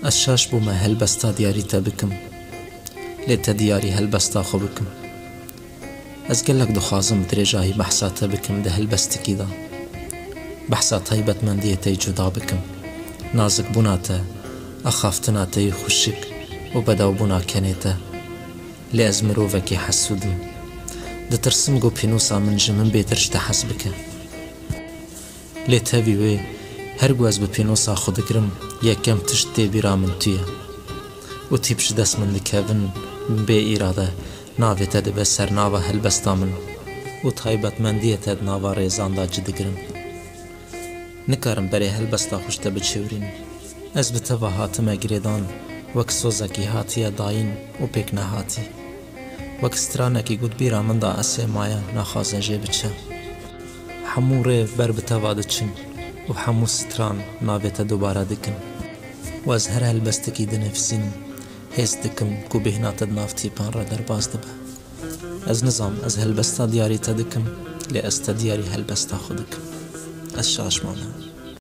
الشاش بوما هلبستا دياري تبكم ليتا دياري هلبستا خو بكم از قلك دخازم دريجاهي بحثاتا بكم ده هلبستكي دا بحثات هيبت من ديتي جدا بكم نازك بناتا أخافتناتا يخشك وبداو بنا كنيتا لأزمرو فكي حسودم ده ترسم قو بينوسا من جمن بيترش تحسبك ليت هبي وي هرگو از بپینوسا خود گرم یکم تشتی بیرا من تویه و تیبش دست من دکهون بی اراده ناوی تد به سر ناوه هلبستا من و تایبت من دیه تد ناوه ریزان دا جد گرم نکارم بری هلبستا خوشتا بچورین از بتوا هاتم گریدان وک سوزکی هاتیه داین و پیک نهاتی وک سترانکی گود بیرا من دا اسه مایا نخوازه جه بچه همو ریف بر بتوا دچن و همو ستران ناویتا دوباره دکن و از هر هلبستکی دنفسین هیس دکم کو بهنات نافتی پان را در باز دبه از نظام از هلبستا دیاری تا دکم لی استا دیاری هلبستا خودکم از شاش مانه